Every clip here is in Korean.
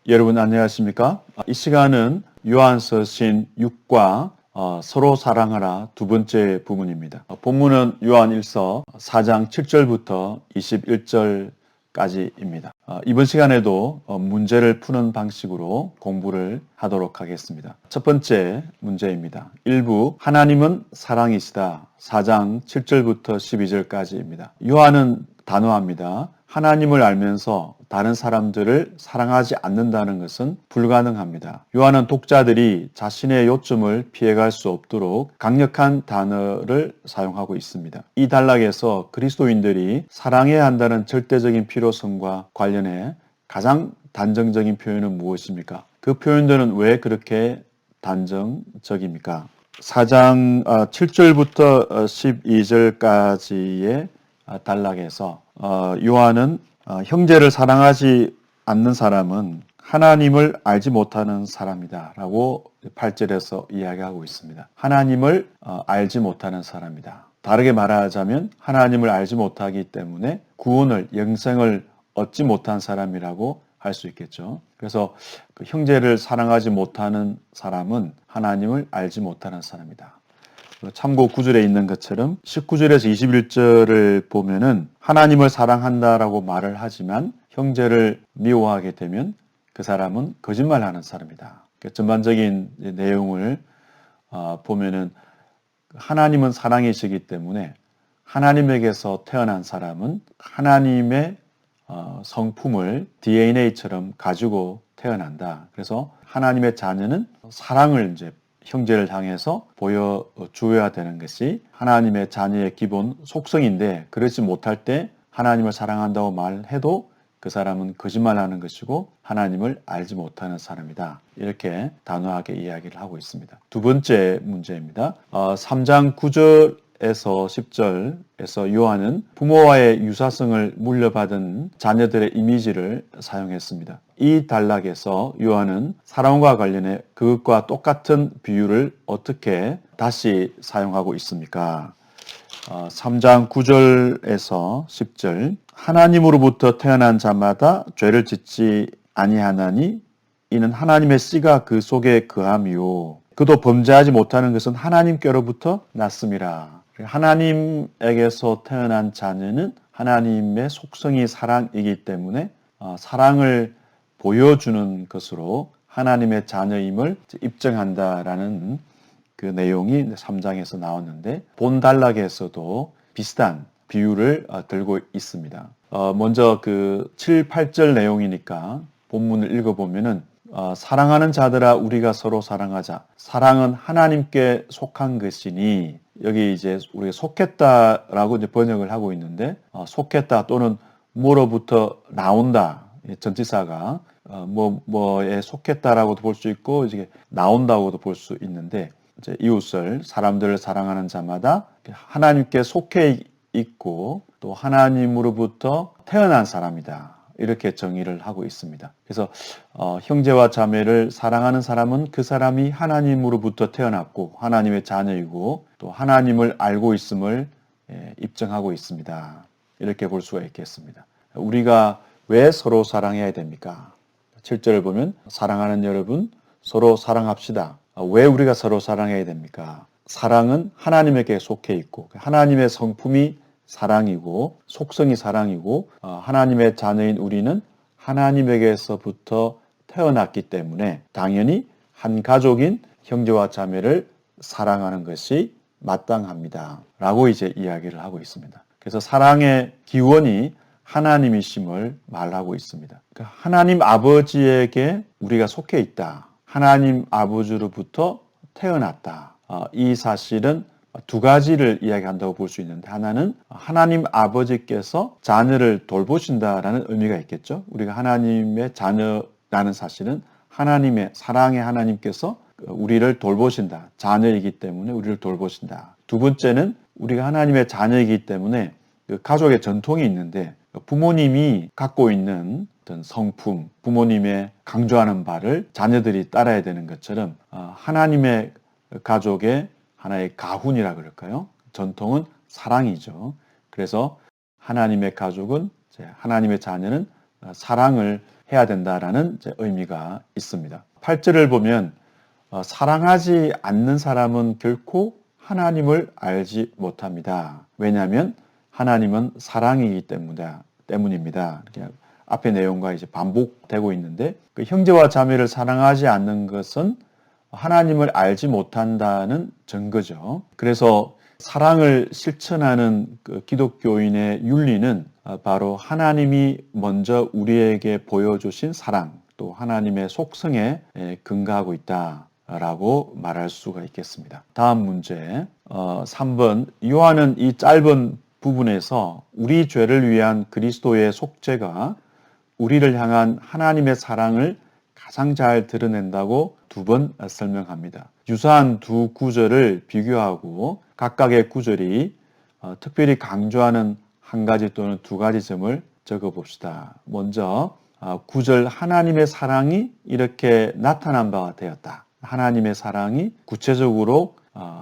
여러분 안녕하십니까? 이 시간은 요한서신 6과 서로 사랑하라 두 번째 부분입니다. 본문은 요한 1서 4장 7절부터 21절까지입니다. 이번 시간에도 문제를 푸는 방식으로 공부를 하도록 하겠습니다. 첫 번째 문제입니다. 1부 하나님은 사랑이시다. 4장 7절부터 12절까지입니다. 요한은 단호합니다. 하나님을 알면서 다른 사람들을 사랑하지 않는다는 것은 불가능합니다. 요한은 독자들이 자신의 요점을 피해갈 수 없도록 강력한 단어를 사용하고 있습니다. 이 단락에서 그리스도인들이 사랑해야 한다는 절대적인 필요성과 관련해 가장 단정적인 표현은 무엇입니까? 그 표현들은 왜 그렇게 단정적입니까? 4장 7절부터 12절까지의 단락에서 요한은 형제를 사랑하지 않는 사람은 하나님을 알지 못하는 사람이다 라고 8절에서 이야기하고 있습니다. 하나님을 알지 못하는 사람이다. 다르게 말하자면 하나님을 알지 못하기 때문에 구원을, 영생을 얻지 못한 사람이라고 할 수 있겠죠. 그래서 그 형제를 사랑하지 못하는 사람은 하나님을 알지 못하는 사람이다. 참고 9절에 있는 것처럼 19절에서 21절을 보면은 하나님을 사랑한다라고 말을 하지만 형제를 미워하게 되면 그 사람은 거짓말하는 사람이다. 전반적인 내용을 보면은 하나님은 사랑이시기 때문에 하나님에게서 태어난 사람은 하나님의 성품을 DNA처럼 가지고 태어난다. 그래서 하나님의 자녀는 사랑을 이제 형제를 향해서 보여주어야 되는 것이 하나님의 자녀의 기본 속성인데 그렇지 못할 때 하나님을 사랑한다고 말해도 그 사람은 거짓말하는 것이고 하나님을 알지 못하는 사람이다. 이렇게 단호하게 이야기를 하고 있습니다. 두 번째 문제입니다. 3장 9절에서 10절에서 요한은 부모와의 유사성을 물려받은 자녀들의 이미지를 사용했습니다. 이 단락에서 요한은 사랑과 관련해 그것과 똑같은 비유를 어떻게 다시 사용하고 있습니까? 3장 9절에서 10절 하나님으로부터 태어난 자마다 죄를 짓지 아니하나니 이는 하나님의 씨가 그 속에 거함이요 그도 범죄하지 못하는 것은 하나님께로부터 났음이라. 하나님에게서 태어난 자녀는 하나님의 속성이 사랑이기 때문에 사랑을 보여주는 것으로 하나님의 자녀임을 입증한다라는 그 내용이 3장에서 나왔는데 본 단락에서도 비슷한 비유를 들고 있습니다. 먼저 그 7, 8절 내용이니까 본문을 읽어보면은 사랑하는 자들아 우리가 서로 사랑하자. 사랑은 하나님께 속한 것이니 여기 이제 우리가 속했다라고 이제 번역을 하고 있는데 속했다 또는 뭐로부터 나온다. 전치사가 뭐에 속했다라고도 볼 수 있고 이제 나온다고도 볼 수 있는데 이제 이웃을 사람들을 사랑하는 자마다 하나님께 속해 있고 또 하나님으로부터 태어난 사람이다. 이렇게 정의를 하고 있습니다. 그래서 형제와 자매를 사랑하는 사람은 그 사람이 하나님으로부터 태어났고 하나님의 자녀이고 또 하나님을 알고 있음을 입증하고 있습니다. 이렇게 볼 수가 있겠습니다. 우리가 왜 서로 사랑해야 됩니까? 7절을 보면 사랑하는 여러분 서로 사랑합시다. 왜 우리가 서로 사랑해야 됩니까? 사랑은 하나님에게 속해 있고 하나님의 성품이 사랑이고 속성이 사랑이고 하나님의 자녀인 우리는 하나님에게서부터 태어났기 때문에 당연히 한 가족인 형제와 자매를 사랑하는 것이 마땅합니다. 라고 이제 이야기를 하고 있습니다. 그래서 사랑의 기원이 하나님이심을 말하고 있습니다. 그러니까 하나님 아버지에게 우리가 속해 있다. 하나님 아버지로부터 태어났다. 이 사실은 두 가지를 이야기한다고 볼 수 있는데 하나는 하나님 아버지께서 자녀를 돌보신다라는 의미가 있겠죠. 우리가 하나님의 자녀라는 사실은 하나님의 사랑의 하나님께서 우리를 돌보신다. 자녀이기 때문에 우리를 돌보신다. 두 번째는 우리가 하나님의 자녀이기 때문에 그 가족의 전통이 있는데 부모님이 갖고 있는 어떤 성품, 부모님의 강조하는 바를 자녀들이 따라야 되는 것처럼 하나님의 가족의 하나의 가훈이라 그럴까요? 전통은 사랑이죠. 그래서 하나님의 가족은 하나님의 자녀는 사랑을 해야 된다라는 의미가 있습니다. 8절을 보면 사랑하지 않는 사람은 결코 하나님을 알지 못합니다. 왜냐하면 하나님은 사랑이기 때문입니다. 앞의 내용과 이제 반복되고 있는데 그 형제와 자매를 사랑하지 않는 것은 하나님을 알지 못한다는 증거죠. 그래서 사랑을 실천하는 그 기독교인의 윤리는 바로 하나님이 먼저 우리에게 보여주신 사랑, 또 하나님의 속성에 근거하고 있다라고 말할 수가 있겠습니다. 다음 문제 3번. 요한은 이 짧은 부분에서 우리 죄를 위한 그리스도의 속죄가 우리를 향한 하나님의 사랑을 가장 잘 드러낸다고 2번 설명합니다. 유사한 두 구절을 비교하고 각각의 구절이 특별히 강조하는 한 가지 또는 두 가지 점을 적어봅시다. 먼저 9절 하나님의 사랑이 이렇게 나타난 바가 되었다. 하나님의 사랑이 구체적으로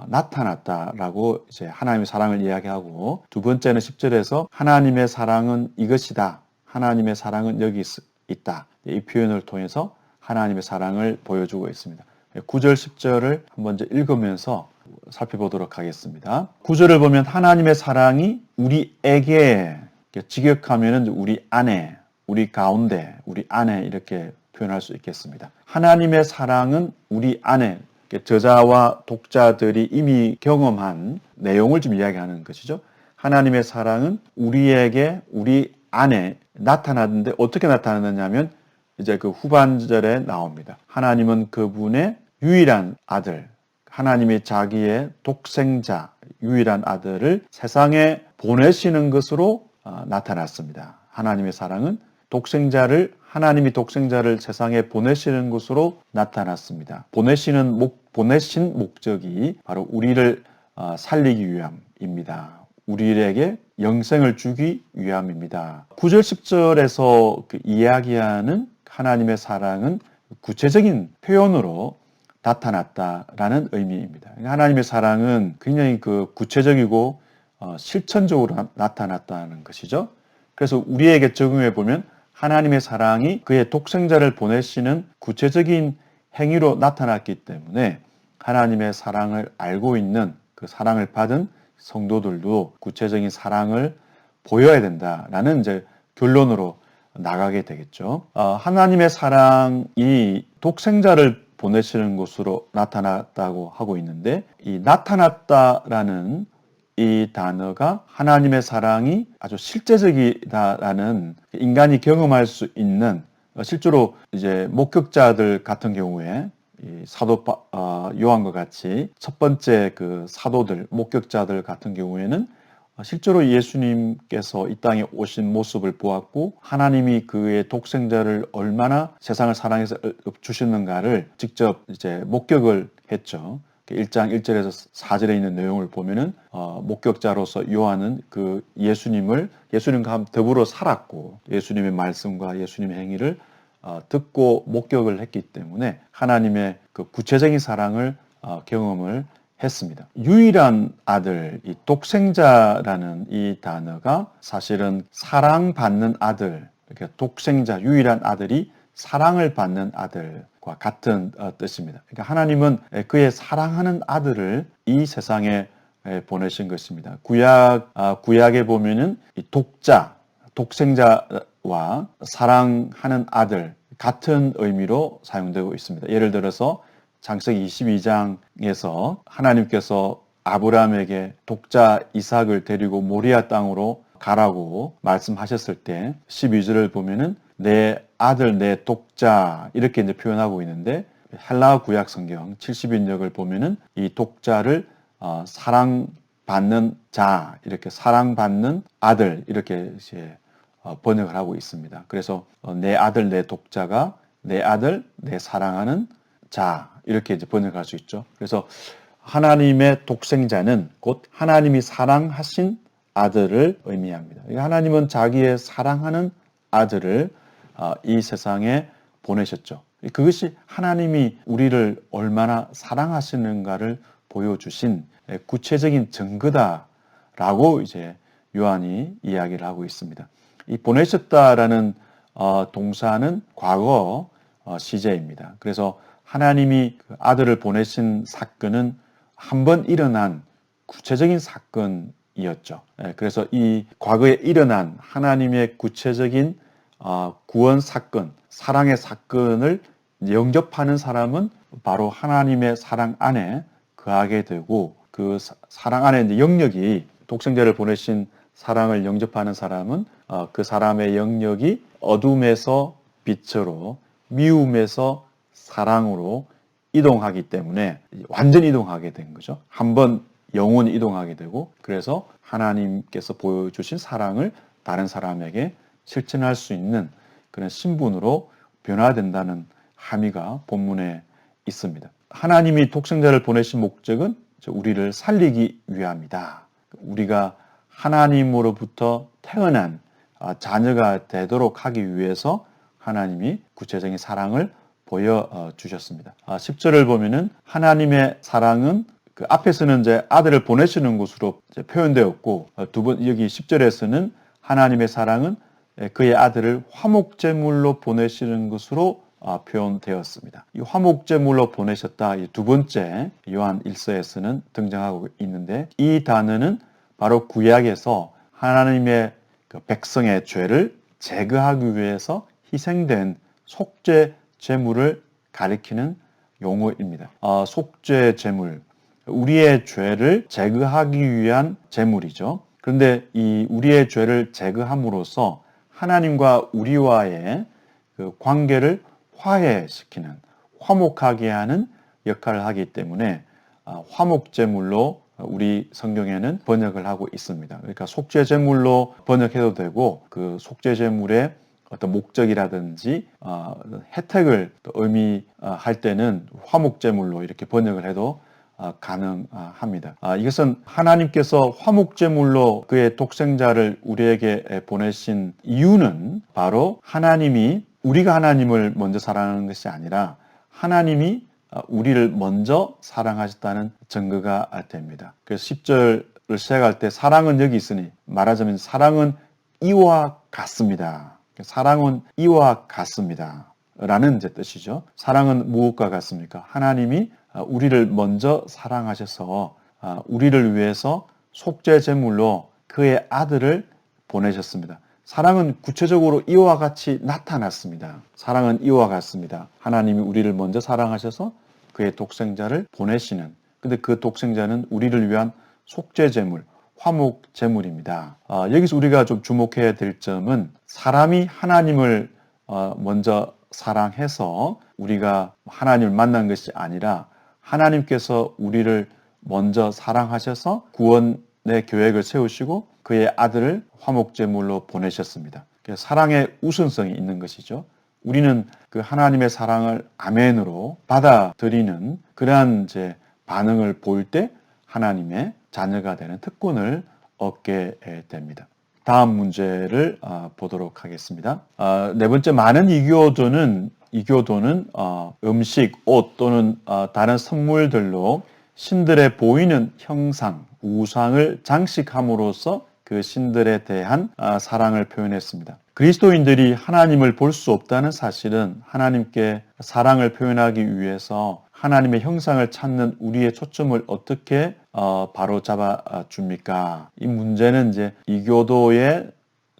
나타났다라고 이제 하나님의 사랑을 이야기하고, 두 번째는 10절에서 하나님의 사랑은 이것이다. 하나님의 사랑은 여기 있다. 이 표현을 통해서 하나님의 사랑을 보여주고 있습니다. 9절, 10절을 한번 읽으면서 살펴보도록 하겠습니다. 9절을 보면 하나님의 사랑이 우리에게, 직역하면 우리 안에, 우리 가운데, 우리 안에 이렇게 표현할 수 있겠습니다. 하나님의 사랑은 우리 안에, 저자와 독자들이 이미 경험한 내용을 좀 이야기하는 것이죠. 하나님의 사랑은 우리에게, 우리 안에 나타났는데 어떻게 나타났느냐면 이제 그 후반절에 나옵니다. 하나님은 그분의 유일한 아들, 하나님이 자기의 독생자, 유일한 아들을 세상에 보내시는 것으로 나타났습니다. 하나님의 사랑은 하나님이 독생자를 세상에 보내시는 것으로 나타났습니다. 보내신 목적이 바로 우리를 살리기 위함입니다. 우리에게 영생을 주기 위함입니다. 9절, 10절에서 그 이야기하는 하나님의 사랑은 구체적인 표현으로 나타났다라는 의미입니다. 하나님의 사랑은 굉장히 그 구체적이고 실천적으로 나타났다는 것이죠. 그래서 우리에게 적용해 보면 하나님의 사랑이 그의 독생자를 보내시는 구체적인 행위로 나타났기 때문에 하나님의 사랑을 알고 있는, 그 사랑을 받은 성도들도 구체적인 사랑을 보여야 된다라는 이제 결론으로 나가게 되겠죠. 하나님의 사랑이 독생자를 보내시는 것으로 나타났다고 하고 있는데, 이 나타났다라는 이 단어가 하나님의 사랑이 아주 실제적이다라는, 인간이 경험할 수 있는, 실제로 이제 목격자들 같은 경우에 이 사도 요한과 같이 첫 번째 그 사도들, 목격자들 같은 경우에는 실제로 예수님께서 이 땅에 오신 모습을 보았고, 하나님이 그의 독생자를 얼마나 세상을 사랑해서 주셨는가를 직접 이제 목격을 했죠. 1장 1절에서 4절에 있는 내용을 보면은 목격자로서 요한은 그 예수님과 더불어 살았고, 예수님의 말씀과 예수님의 행위를 듣고 목격을 했기 때문에 하나님의 그 구체적인 사랑을 경험을 했습니다. 유일한 아들, 이 독생자라는 이 단어가 사실은 사랑받는 아들, 그러니까 독생자, 유일한 아들이 사랑을 받는 아들과 같은 뜻입니다. 그러니까 하나님은 그의 사랑하는 아들을 이 세상에 보내신 것입니다. 구약에 보면은 이 독생자와 사랑하는 아들 같은 의미로 사용되고 있습니다. 예를 들어서 창세기 22장에서 하나님께서 아브라함에게 독자 이삭을 데리고 모리아 땅으로 가라고 말씀하셨을 때 12절을 보면은 내 아들, 내 독자 이렇게 이제 표현하고 있는데, 헬라어 구약 성경 70인역을 보면은 이 독자를 사랑받는 자, 이렇게 사랑받는 아들 이렇게 이제 번역을 하고 있습니다. 그래서 내 아들, 내 독자가 내 아들, 내 사랑하는 자 이렇게 이제 번역할 수 있죠. 그래서 하나님의 독생자는 곧 하나님이 사랑하신 아들을 의미합니다. 하나님은 자기의 사랑하는 아들을 이 세상에 보내셨죠. 그것이 하나님이 우리를 얼마나 사랑하시는가를 보여주신 구체적인 증거다라고 이제 요한이 이야기를 하고 있습니다. 이 보내셨다라는 동사는 과거 시제입니다. 그래서 하나님이 그 아들을 보내신 사건은 한 번 일어난 구체적인 사건이었죠. 그래서 이 과거에 일어난 하나님의 구체적인 구원 사건, 사랑의 사건을 영접하는 사람은 바로 하나님의 사랑 안에 거하게 되고, 그 사랑 안에 이제 영역이, 독생자를 보내신 사랑을 영접하는 사람은 그 사람의 영역이 어둠에서 빛으로, 미움에서 사랑으로 이동하기 때문에 완전히 이동하게 된 거죠. 한번 영원히 이동하게 되고, 그래서 하나님께서 보여주신 사랑을 다른 사람에게 실천할 수 있는 그런 신분으로 변화된다는 함의가 본문에 있습니다. 하나님이 독생자를 보내신 목적은 우리를 살리기 위함이다. 우리가 하나님으로부터 태어난 자녀가 되도록 하기 위해서 하나님이 구체적인 사랑을 보여주셨습니다. 10절을 보면은 하나님의 사랑은 그 앞에서는 이제 아들을 보내시는 것으로 표현되었고, 여기 10절에서는 하나님의 사랑은 그의 아들을 화목제물로 보내시는 것으로 표현되었습니다. 이 화목제물로 보내셨다, 이 두 번째 요한 1서에서는 등장하고 있는데, 이 단어는 바로 구약에서 하나님의 그 백성의 죄를 제거하기 위해서 희생된 속죄 제물을 가리키는 용어입니다. 속죄 제물, 우리의 죄를 제거하기 위한 제물이죠. 그런데 이 우리의 죄를 제거함으로써 하나님과 우리와의 그 관계를 화해시키는, 화목하게 하는 역할을 하기 때문에 화목제물로 우리 성경에는 번역을 하고 있습니다. 그러니까 속죄제물로 번역해도 되고, 그 속죄제물의 어떤 목적이라든지 혜택을 의미할 때는 화목제물로 이렇게 번역을 해도 가능합니다. 이것은 하나님께서 화목제물로 그의 독생자를 우리에게 보내신 이유는 바로 하나님이, 우리가 하나님을 먼저 사랑하는 것이 아니라 하나님이 우리를 먼저 사랑하셨다는 증거가 됩니다. 그래서 10절을 시작할 때 사랑은 여기 있으니, 말하자면 사랑은 이와 같습니다. 사랑은 이와 같습니다 라는 이제 뜻이죠. 사랑은 무엇과 같습니까? 하나님이 우리를 먼저 사랑하셔서 우리를 위해서 속죄제물로 그의 아들을 보내셨습니다. 사랑은 구체적으로 이와 같이 나타났습니다. 사랑은 이와 같습니다. 하나님이 우리를 먼저 사랑하셔서 그의 독생자를 보내시는, 근데 그 독생자는 우리를 위한 속죄제물, 화목제물입니다. 여기서 우리가 좀 주목해야 될 점은, 사람이 하나님을 먼저 사랑해서 우리가 하나님을 만난 것이 아니라 하나님께서 우리를 먼저 사랑하셔서 구원의 계획을 세우시고 그의 아들을 화목제물로 보내셨습니다. 사랑의 우선성이 있는 것이죠. 우리는 그 하나님의 사랑을 아멘으로 받아들이는 그러한 이제 반응을 보일 때 하나님의 자녀가 되는 특권을 얻게 됩니다. 다음 문제를 보도록 하겠습니다. 네 번째, 많은 이교도는 음식, 옷 또는 다른 선물들로 신들의 보이는 형상, 우상을 장식함으로써 그 신들에 대한 사랑을 표현했습니다. 그리스도인들이 하나님을 볼 수 없다는 사실은 하나님께 사랑을 표현하기 위해서 하나님의 형상을 찾는 우리의 초점을 어떻게 바로 잡아 줍니까? 이 문제는 이제 이교도의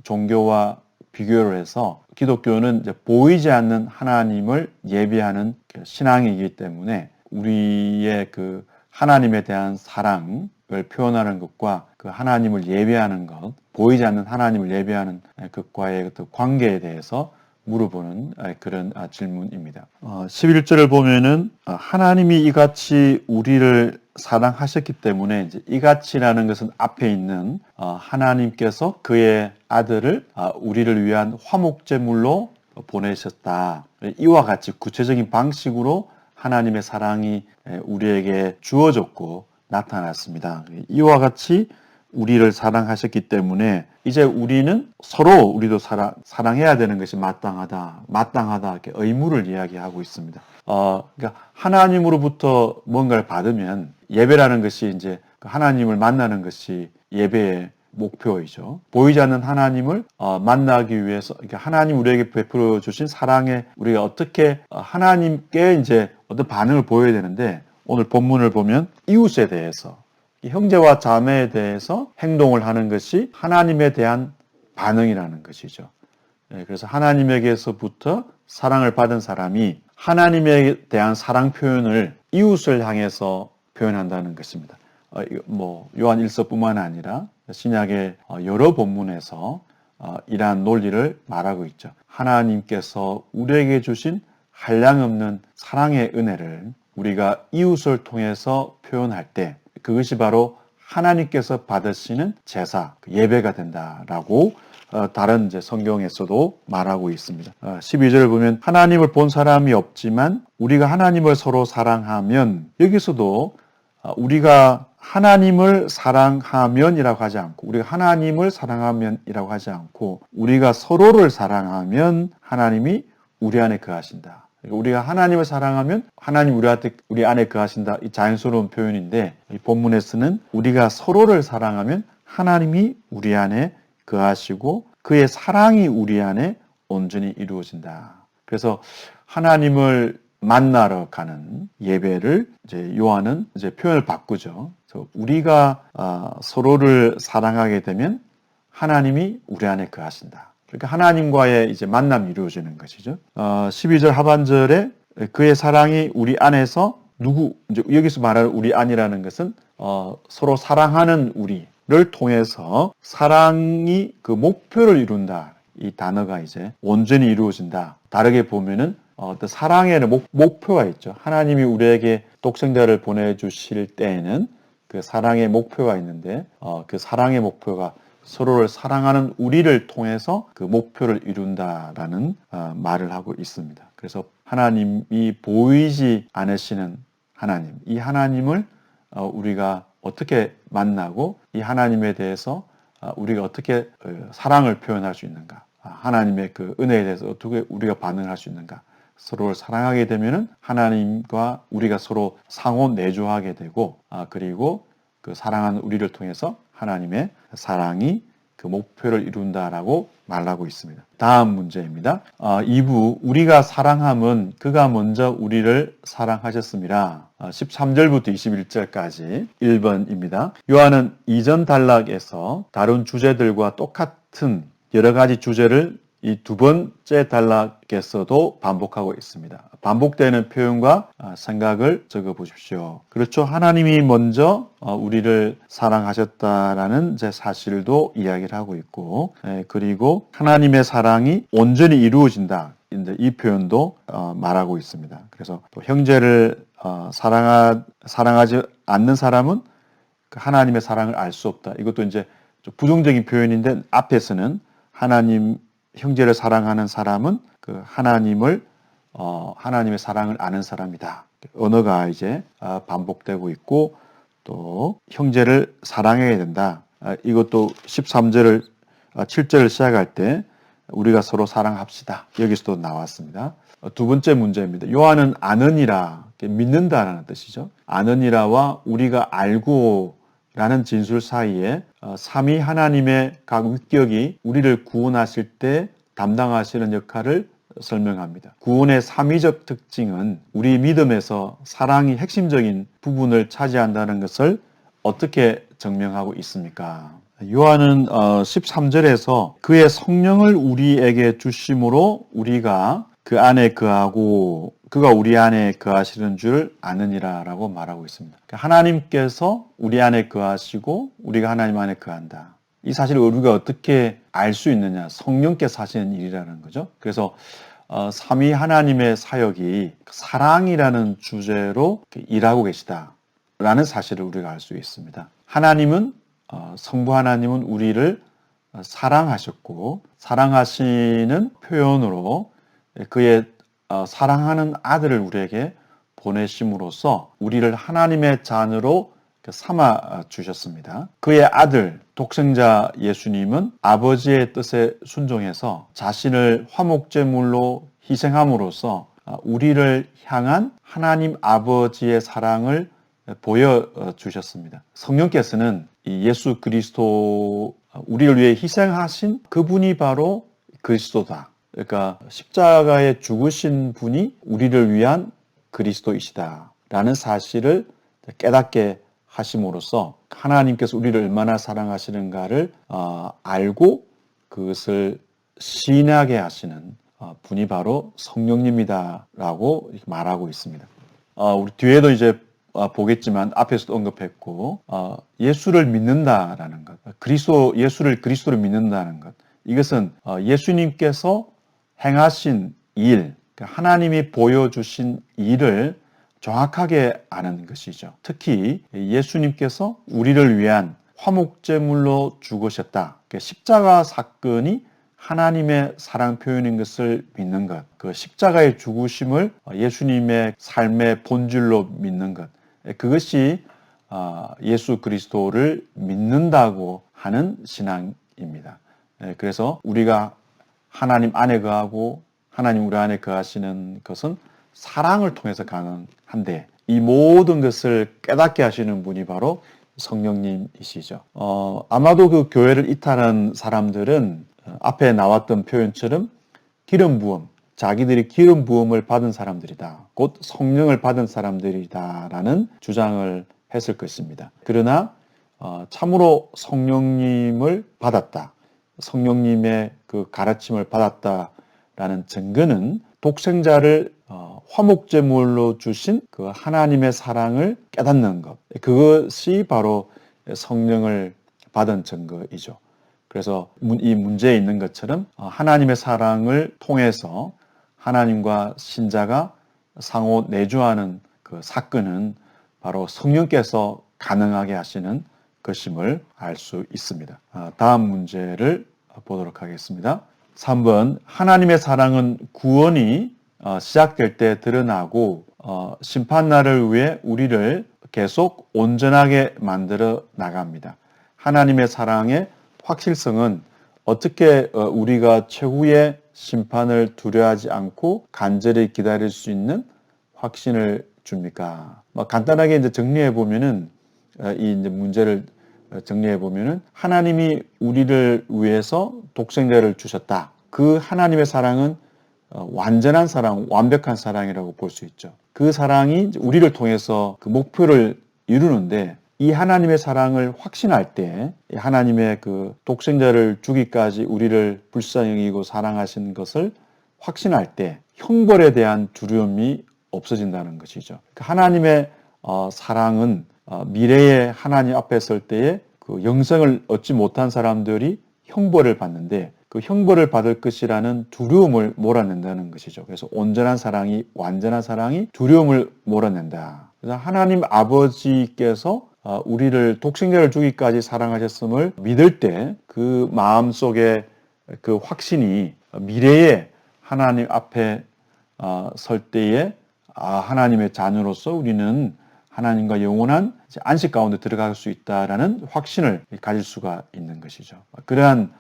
종교와 비교를 해서, 기독교는 이제 보이지 않는 하나님을 예배하는 신앙이기 때문에 우리의 그 하나님에 대한 사랑을 표현하는 것과 그 하나님을 예배하는 것, 보이지 않는 하나님을 예배하는 것과의 그 관계에 대해서 물어보는 그런 질문입니다. 11절을 보면은 하나님이 이같이 우리를 사랑하셨기 때문에, 이제 이같이라는 것은 앞에 있는 하나님께서 그의 아들을 우리를 위한 화목제물로 보내셨다. 이와 같이 구체적인 방식으로 하나님의 사랑이 우리에게 주어졌고 나타났습니다. 이와 같이 우리를 사랑하셨기 때문에 이제 우리는 서로 우리도 사랑해야 되는 것이 마땅하다 이렇게 의무를 이야기하고 있습니다. 그러니까 하나님으로부터 뭔가를 받으면, 예배라는 것이 이제 하나님을 만나는 것이 예배의 목표이죠. 보이지 않는 하나님을 만나기 위해서 하나님 우리에게 베풀어 주신 사랑에 우리가 어떻게 하나님께 이제 어떤 반응을 보여야 되는데, 오늘 본문을 보면 이웃에 대해서, 형제와 자매에 대해서 행동을 하는 것이 하나님에 대한 반응이라는 것이죠. 그래서 하나님에게서부터 사랑을 받은 사람이 하나님에 대한 사랑 표현을 이웃을 향해서 표현한다는 것입니다. 요한 1서뿐만 아니라 신약의 여러 본문에서 이러한 논리를 말하고 있죠. 하나님께서 우리에게 주신 한량없는 사랑의 은혜를 우리가 이웃을 통해서 표현할 때 그것이 바로 하나님께서 받으시는 제사, 예배가 된다라고 다른 이제 성경에서도 말하고 있습니다. 12절을 보면 하나님을 본 사람이 없지만 우리가 하나님을 서로 사랑하면, 여기서도 우리가 하나님을 사랑하면이라고 하지 않고, 우리가 하나님을 사랑하면이라고 하지 않고, 우리가 서로를 사랑하면 하나님이 우리 안에 거하신다. 우리가 하나님을 사랑하면 하나님 우리 안에 거하신다. 이 자연스러운 표현인데, 이 본문에서는 우리가 서로를 사랑하면 하나님이 우리 안에 거하시고 그의 사랑이 우리 안에 온전히 이루어진다. 그래서 하나님을 만나러 가는 예배를 이제 요한은 이제 표현을 바꾸죠. 그래서 우리가 서로를 사랑하게 되면 하나님이 우리 안에 거하신다. 그러니까 하나님과의 이제 만남이 이루어지는 것이죠. 12절 하반절에 그의 사랑이 우리 안에서 이제 여기서 말하는 우리 안이라는 것은 서로 사랑하는 우리를 통해서 사랑이 그 목표를 이룬다. 이 단어가 이제 온전히 이루어진다. 다르게 보면은 어떤 사랑에는 목표가 있죠. 하나님이 우리에게 독생자를 보내주실 때에는 그 사랑의 목표가 있는데, 그 사랑의 목표가 서로를 사랑하는 우리를 통해서 그 목표를 이룬다라는 말을 하고 있습니다. 그래서 하나님이 보이지 않으시는 하나님, 이 하나님을 우리가 어떻게 만나고 이 하나님에 대해서 우리가 어떻게 사랑을 표현할 수 있는가, 하나님의 그 은혜에 대해서 어떻게 우리가 반응할 수 있는가, 서로를 사랑하게 되면은 하나님과 우리가 서로 상호 내조하게 되고, 그리고 그 사랑하는 우리를 통해서 하나님의 사랑이 그 목표를 이룬다라고 말하고 있습니다. 다음 문제입니다. 2부 우리가 사랑함은 그가 먼저 우리를 사랑하셨습니다. 13절부터 21절까지 1번입니다. 요한은 이전 단락에서 다룬 주제들과 똑같은 여러 가지 주제를 이 두 번째 단락에서도 반복하고 있습니다. 반복되는 표현과 생각을 적어 보십시오. 그렇죠. 하나님이 먼저 우리를 사랑하셨다라는 제 사실도 이야기를 하고 있고, 그리고 하나님의 사랑이 온전히 이루어진다. 이제 이 표현도 말하고 있습니다. 그래서 또 형제를 사랑하지 않는 사람은 하나님의 사랑을 알 수 없다. 이것도 이제 좀 부정적인 표현인데, 앞에서는 형제를 사랑하는 사람은 그 하나님의 사랑을 아는 사람이다. 언어가 이제 반복되고 있고, 또 형제를 사랑해야 된다. 이것도 7절을 시작할 때 우리가 서로 사랑합시다. 여기서도 나왔습니다. 두 번째 문제입니다. 요한은 아느니라, 믿는다라는 뜻이죠. 아느니라와 우리가 알고 라는 진술 사이에 삼위 하나님의 각 위격이 우리를 구원하실 때 담당하시는 역할을 설명합니다. 구원의 삼위적 특징은 우리 믿음에서 사랑이 핵심적인 부분을 차지한다는 것을 어떻게 증명하고 있습니까? 요한은 13절에서 그의 성령을 우리에게 주심으로 우리가 그 안에 거하고 그가 우리 안에 거하시는 줄 아느니라 라고 말하고 있습니다. 하나님께서 우리 안에 거하시고 우리가 하나님 안에 거한다. 이 사실을 우리가 어떻게 알 수 있느냐? 성령께서 하시는 일이라는 거죠. 그래서 삼위 하나님의 사역이 사랑이라는 주제로 일하고 계시다라는 사실을 우리가 알 수 있습니다. 성부 하나님은 우리를 사랑하셨고, 사랑하시는 표현으로 그의 사랑하는 아들을 우리에게 보내심으로써 우리를 하나님의 자녀로 삼아 주셨습니다. 그의 아들 독생자 예수님은 아버지의 뜻에 순종해서 자신을 화목제물로 희생함으로써 우리를 향한 하나님 아버지의 사랑을 보여주셨습니다. 성령께서는 이 예수 그리스도의 우리를 위해 희생하신 그분이 바로 그리스도다. 그러니까 십자가에 죽으신 분이 우리를 위한 그리스도이시다라는 사실을 깨닫게 하심으로써 하나님께서 우리를 얼마나 사랑하시는가를 알고 그것을 시인하게 하시는 분이 바로 성령님이다라고 말하고 있습니다. 우리 뒤에도 이제 보겠지만 앞에서도 언급했고 예수를 믿는다라는 것, 예수를 믿는다는 것, 이것은 예수님께서 행하신 일, 하나님이 보여주신 일을 정확하게 아는 것이죠. 특히 예수님께서 우리를 위한 화목제물로 죽으셨다. 십자가 사건이 하나님의 사랑 표현인 것을 믿는 것, 그 십자가의 죽으심을 예수님의 삶의 본질로 믿는 것, 그것이 예수 그리스도를 믿는다고 하는 신앙입니다. 그래서 우리가 하나님 안에 거하고 하나님 우리 안에 거하시는 것은 사랑을 통해서 가능한데 이 모든 것을 깨닫게 하시는 분이 바로 성령님이시죠. 아마도 그 교회를 이탈한 사람들은 앞에 나왔던 표현처럼 기름 부음, 자기들이 기름 부음을 받은 사람들이다. 곧 성령을 받은 사람들이다라는 주장을 했을 것입니다. 그러나 참으로 성령님을 받았다. 성령님의 그 가르침을 받았다라는 증거는 독생자를 화목제물로 주신 그 하나님의 사랑을 깨닫는 것. 그것이 바로 성령을 받은 증거이죠. 그래서 이 문제에 있는 것처럼 하나님의 사랑을 통해서 하나님과 신자가 상호 내주하는 그 사건은 바로 성령께서 가능하게 하시는 것임을 알 수 있습니다. 다음 문제를 보도록 하겠습니다. 3번, 하나님의 사랑은 구원이 시작될 때 드러나고 심판날을 위해 우리를 계속 온전하게 만들어 나갑니다. 하나님의 사랑의 확실성은 어떻게 우리가 최후의 심판을 두려워하지 않고 간절히 기다릴 수 있는 확신을 줍니까? 간단하게 이제 정리해 보면은 이 이제 문제를 정리해 보면은 하나님이 우리를 위해서 독생자를 주셨다. 그 하나님의 사랑은 완전한 사랑, 완벽한 사랑이라고 볼 수 있죠. 그 사랑이 우리를 통해서 그 목표를 이루는데 이 하나님의 사랑을 확신할 때 하나님의 그 독생자를 주기까지 우리를 불쌍히 여기고 사랑하신 것을 확신할 때 형벌에 대한 두려움이 없어진다는 것이죠. 하나님의 사랑은 미래에 하나님 앞에 설 때에 그 영생을 얻지 못한 사람들이 형벌을 받는데 그 형벌을 받을 것이라는 두려움을 몰아낸다는 것이죠. 그래서 온전한 사랑이, 완전한 사랑이 두려움을 몰아낸다. 그래서 하나님 아버지께서 우리를 독생자를 주기까지 사랑하셨음을 믿을 때 그 마음속에 그 확신이 미래에 하나님 앞에 설 때에 하나님의 자녀로서 우리는 하나님과 영원한 안식 가운데 들어갈 수 있다라는 확신을 가질 수가 있는 것이죠. 그러한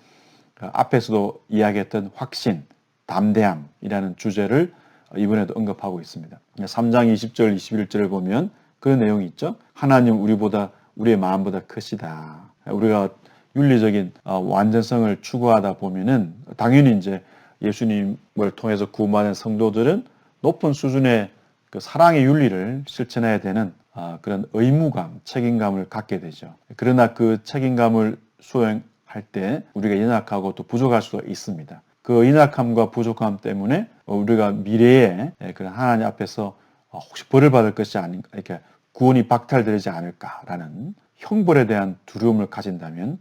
앞에서도 이야기했던 확신, 담대함이라는 주제를 이번에도 언급하고 있습니다. 3장 20절, 21절을 보면 그런 내용이 있죠. 하나님 우리의 마음보다 크시다. 우리가 윤리적인 완전성을 추구하다 보면은 당연히 이제 예수님을 통해서 구원받은 성도들은 높은 수준의 그 사랑의 윤리를 실천해야 되는 그런 의무감, 책임감을 갖게 되죠. 그러나 그 책임감을 수행할 때 우리가 연약하고 또 부족할 수가 있습니다. 그 연약함과 부족함 때문에 우리가 미래에 그런 하나님 앞에서 혹시 벌을 받을 것이 아닌가, 이렇게 구원이 박탈되지 않을까라는 형벌에 대한 두려움을 가진다면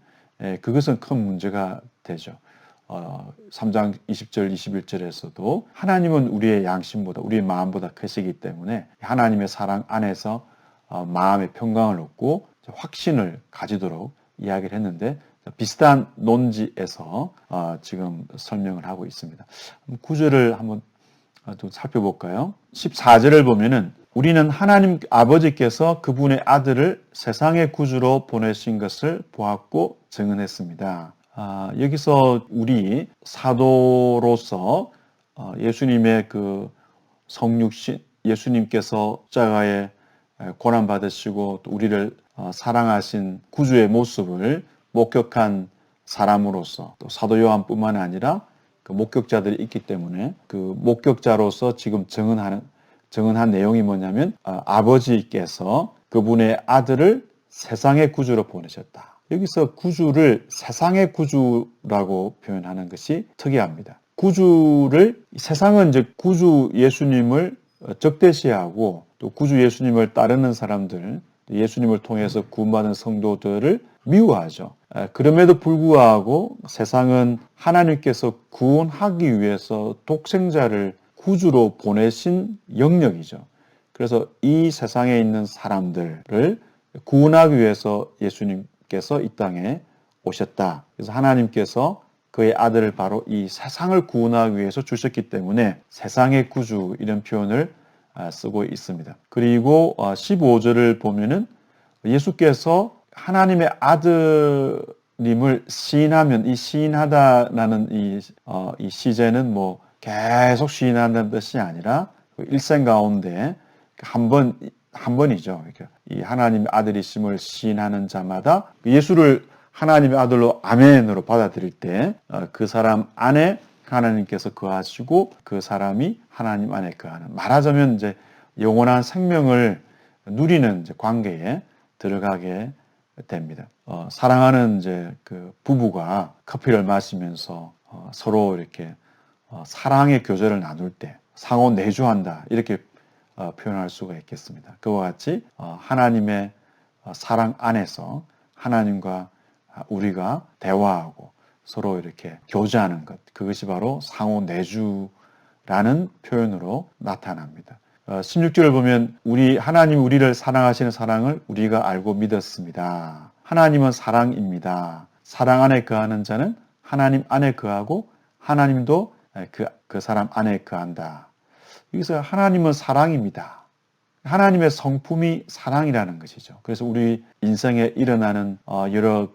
그것은 큰 문제가 되죠. 3장 20절, 21절에서도 하나님은 우리의 양심보다, 우리의 마음보다 크시기 때문에 하나님의 사랑 안에서 마음의 평강을 얻고 확신을 가지도록 이야기를 했는데 비슷한 논지에서 지금 설명을 하고 있습니다. 구절을 한번 좀 살펴볼까요? 14절을 보면은 우리는 하나님 아버지께서 그분의 아들을 세상의 구주로 보내신 것을 보았고 증언했습니다. 여기서 우리 사도로서 예수님의 그 성육신, 예수님께서 십자가에 고난 받으시고 또 우리를 사랑하신 구주의 모습을 목격한 사람으로서 또 사도 요한뿐만 아니라 그 목격자들이 있기 때문에 그 목격자로서 지금 증언한 내용이 뭐냐면 아버지께서 그분의 아들을 세상의 구주로 보내셨다. 여기서 구주를 세상의 구주라고 표현하는 것이 특이합니다. 구주를 세상은 이제 구주 예수님을 적대시하고 또 구주 예수님을 따르는 사람들, 예수님을 통해서 구원받은 성도들을 미워하죠. 그럼에도 불구하고 세상은 하나님께서 구원하기 위해서 독생자를 구주로 보내신 영역이죠. 그래서 이 세상에 있는 사람들을 구원하기 위해서 예수님께서 이 땅에 오셨다. 그래서 하나님께서 그의 아들을 바로 이 세상을 구원하기 위해서 주셨기 때문에 세상의 구주 이런 표현을 쓰고 있습니다. 그리고 15절을 보면은 예수께서 하나님의 아들님을 시인하면 이 시인하다라는 이 시제는 뭐 계속 시인한다는 뜻이 아니라 일생 가운데 한 번이죠. 이 하나님의 아들이심을 시인하는 자마다 예수를 하나님의 아들로 아멘으로 받아들일 때 그 사람 안에 하나님께서 거하시고 그 사람이 하나님 안에 거하는, 말하자면 이제 영원한 생명을 누리는 이제 관계에 들어가게 됩니다. 사랑하는 이제 그 부부가 커피를 마시면서 서로 이렇게 사랑의 교제를 나눌 때 상호 내주한다 이렇게 표현할 수가 있겠습니다. 그와 같이 하나님의 사랑 안에서 하나님과 우리가 대화하고 서로 이렇게 교제하는 것, 그것이 바로 상호 내주라는 표현으로 나타납니다. 16절을 보면 하나님 우리를 사랑하시는 사랑을 우리가 알고 믿었습니다. 하나님은 사랑입니다. 사랑 안에 거하는 자는 하나님 안에 거하고 하나님도 그 사람 안에 거한다. 여기서 하나님은 사랑입니다. 하나님의 성품이 사랑이라는 것이죠. 그래서 우리 인생에 일어나는 여러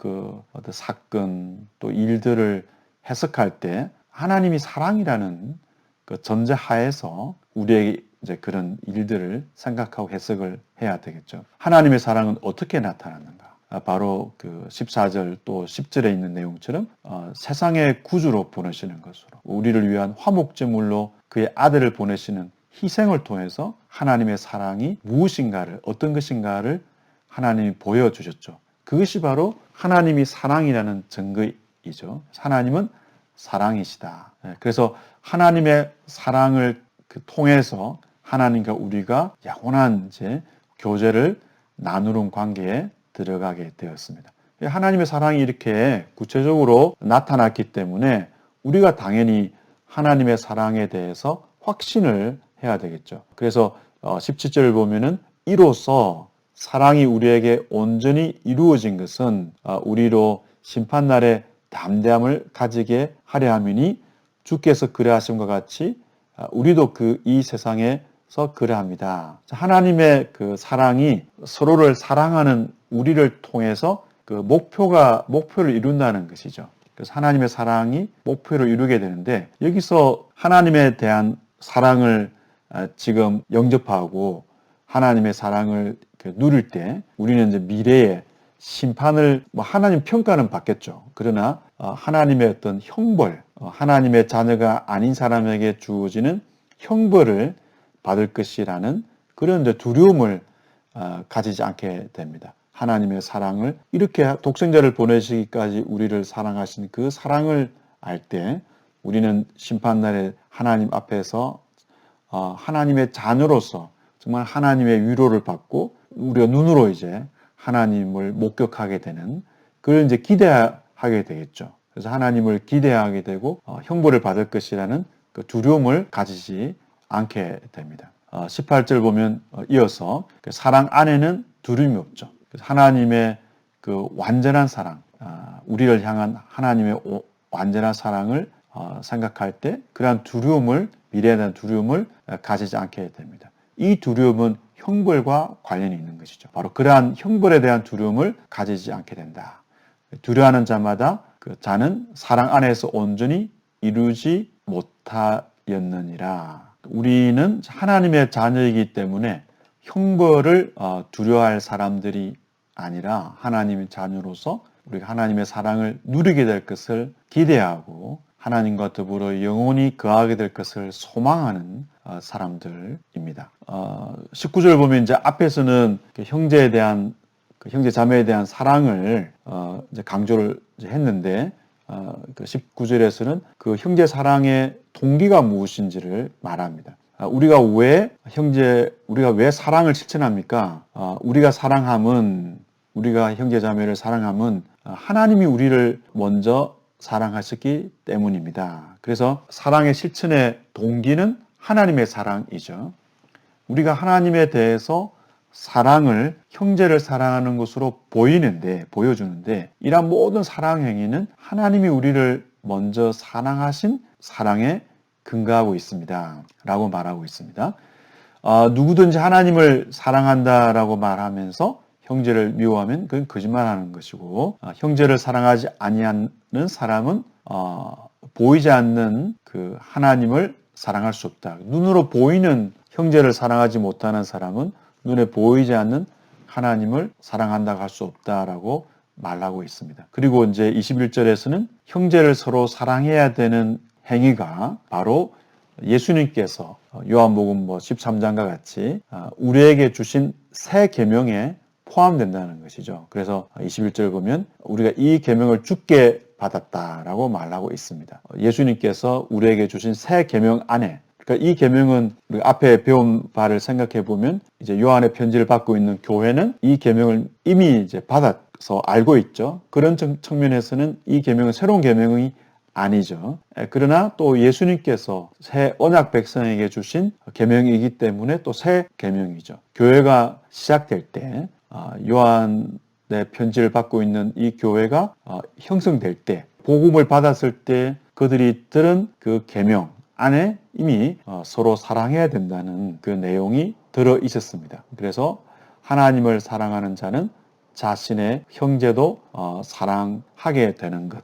어떤 사건 또 일들을 해석할 때 하나님이 사랑이라는 그 전제하에서 우리에게 이제 그런 일들을 생각하고 해석을 해야 되겠죠. 하나님의 사랑은 어떻게 나타났는가? 바로 그 14절 또 10절에 있는 내용처럼 세상의 구주로 보내시는 것으로 우리를 위한 화목제물로 그의 아들을 보내시는 희생을 통해서 하나님의 사랑이 무엇인가를, 어떤 것인가를 하나님이 보여주셨죠. 그것이 바로 하나님이 사랑이라는 증거이죠. 하나님은 사랑이시다. 그래서 하나님의 사랑을 통해서 하나님과 우리가 영원한 이제 교제를 나누는 관계에 들어가게 되었습니다. 하나님의 사랑이 이렇게 구체적으로 나타났기 때문에 우리가 당연히 하나님의 사랑에 대해서 확신을 해야 되겠죠. 그래서 17절을 보면은 이로써 사랑이 우리에게 온전히 이루어진 것은 우리로 심판날에 담대함을 가지게 하려 함이니 주께서 그러하심과 같이 우리도 이 세상에서 그러합니다. 하나님의 그 사랑이 서로를 사랑하는 우리를 통해서 그 목표를 이룬다는 것이죠. 그래서 하나님의 사랑이 목표를 이루게 되는데 여기서 하나님에 대한 사랑을 지금 영접하고 하나님의 사랑을 누릴 때 우리는 이제 미래에 심판을 하나님 평가는 받겠죠. 그러나 하나님의 어떤 형벌, 하나님의 자녀가 아닌 사람에게 주어지는 형벌을 받을 것이라는 그런 이제 두려움을 가지지 않게 됩니다. 하나님의 사랑을 이렇게 독생자를 보내시기까지 우리를 사랑하신 그 사랑을 알 때 우리는 심판날에 하나님 앞에서 하나님의 자녀로서 정말 하나님의 위로를 받고 우리가 눈으로 이제 하나님을 목격하게 되는 그걸 이제 기대하게 되겠죠. 그래서 하나님을 기대하게 되고 형벌을 받을 것이라는 그 두려움을 가지지 않게 됩니다. 18절 보면 이어서 사랑 안에는 두려움이 없죠. 그래서 하나님의 그 완전한 사랑, 우리를 향한 하나님의 완전한 사랑을 생각할 때 그러한 두려움을, 미래에 대한 두려움을 가지지 않게 됩니다. 이 두려움은 형벌과 관련이 있는 것이죠. 바로 그러한 형벌에 대한 두려움을 가지지 않게 된다. 두려워하는 자마다 그 자는 사랑 안에서 온전히 이루지 못하였느니라. 우리는 하나님의 자녀이기 때문에 형벌을 두려워할 사람들이 아니라 하나님의 자녀로서 우리가 하나님의 사랑을 누리게 될 것을 기대하고 하나님과 더불어 영원히 거하게 될 것을 소망하는 사람들입니다. 19절 보면 이제 앞에서는 형제에 대한 형제 자매에 대한 사랑을 이제 강조를 이제 했는데 그 19절에서는 그 형제 사랑의 동기가 무엇인지를 말합니다. 우리가 왜 사랑을 실천합니까? 우리가 형제 자매를 사랑함은 하나님이 우리를 먼저 사랑하셨기 때문입니다. 그래서 사랑의 실천의 동기는 하나님의 사랑이죠. 우리가 하나님에 대해서 사랑을 형제를 사랑하는 것으로 보여주는데 이러한 모든 사랑 행위는 하나님이 우리를 먼저 사랑하신 사랑에 근거하고 있습니다. 라고 말하고 있습니다. 누구든지 하나님을 사랑한다라고 말하면서 형제를 미워하면 그건 거짓말하는 것이고 형제를 사랑하지 아니하는 사람은 보이지 않는 그 하나님을 사랑할 수 없다. 눈으로 보이는 형제를 사랑하지 못하는 사람은 눈에 보이지 않는 하나님을 사랑한다고 할 수 없다라고 말하고 있습니다. 그리고 이제 21절에서는 형제를 서로 사랑해야 되는 행위가 바로 예수님께서 요한복음 13장과 같이 우리에게 주신 새 계명에 포함된다는 것이죠. 그래서 21절 보면 우리가 이 계명을 주께 받았다라고 말하고 있습니다. 예수님께서 우리에게 주신 새 계명 안에 그러니까 이 계명은 우리가 앞에 배운 바를 생각해 보면 이제 요한의 편지를 받고 있는 교회는 이 계명을 이미 이제 받아서 알고 있죠. 그런 측면에서는 이 계명은 새로운 계명이 아니죠. 그러나 또 예수님께서 새 언약 백성에게 주신 계명이기 때문에 또 새 계명이죠. 교회가 시작될 때 요한의 편지를 받고 있는 이 교회가 형성될 때 복음을 받았을 때 그들이 들은 그 계명 안에 이미 서로 사랑해야 된다는 그 내용이 들어 있었습니다. 그래서 하나님을 사랑하는 자는 자신의 형제도 사랑하게 되는 것,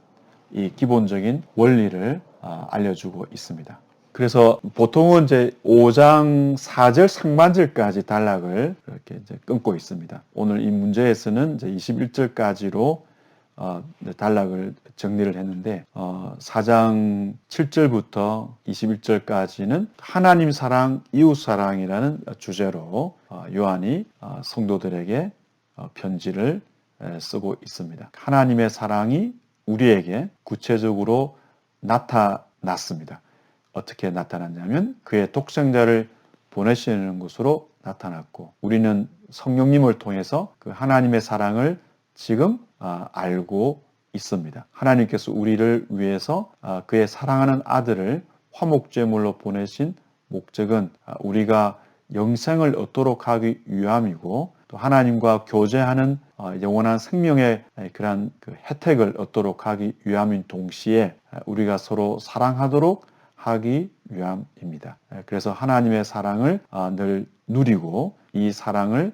이 기본적인 원리를 알려주고 있습니다. 그래서 보통은 이제 5장 4절 상반절까지 단락을 이렇게 이제 끊고 있습니다. 오늘 이 문제에서는 이제 21절까지로 단락을 정리를 했는데 4장 7절부터 21절까지는 하나님 사랑, 이웃 사랑이라는 주제로 요한이 성도들에게 편지를 쓰고 있습니다. 하나님의 사랑이 우리에게 구체적으로 나타났습니다. 어떻게 나타났냐면 그의 독생자를 보내시는 것으로 나타났고 우리는 성령님을 통해서 그 하나님의 사랑을 지금 알고 있습니다. 하나님께서 우리를 위해서 그의 사랑하는 아들을 화목제물로 보내신 목적은 우리가 영생을 얻도록 하기 위함이고 또 하나님과 교제하는 영원한 생명의 그러한 그 혜택을 얻도록 하기 위함인 동시에 우리가 서로 사랑하도록 하기 위함입니다. 그래서 하나님의 사랑을 늘 누리고 이 사랑을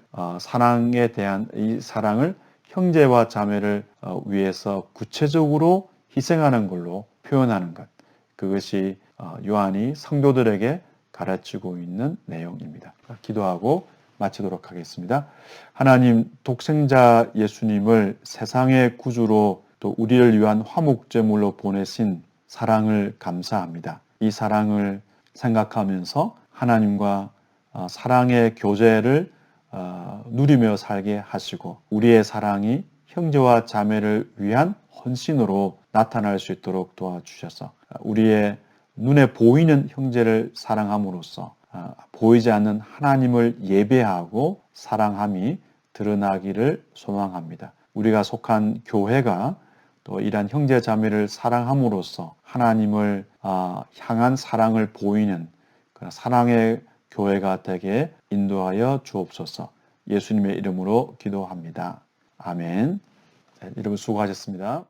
형제와 자매를 위해서 구체적으로 희생하는 걸로 표현하는 것. 그것이 요한이 성도들에게 가르치고 있는 내용입니다. 기도하고 마치도록 하겠습니다. 하나님, 독생자 예수님을 세상의 구주로 또 우리를 위한 화목제물로 보내신 사랑을 감사합니다. 이 사랑을 생각하면서 하나님과 사랑의 교제를 누리며 살게 하시고 우리의 사랑이 형제와 자매를 위한 헌신으로 나타날 수 있도록 도와주셔서 우리의 눈에 보이는 형제를 사랑함으로써 보이지 않는 하나님을 예배하고 사랑함이 드러나기를 소망합니다. 우리가 속한 교회가 또 이러한 형제 자매를 사랑함으로써 하나님을 향한 사랑을 보이는 그런 사랑의 교회가 되게 인도하여 주옵소서. 예수님의 이름으로 기도합니다. 아멘. 여러분 수고하셨습니다.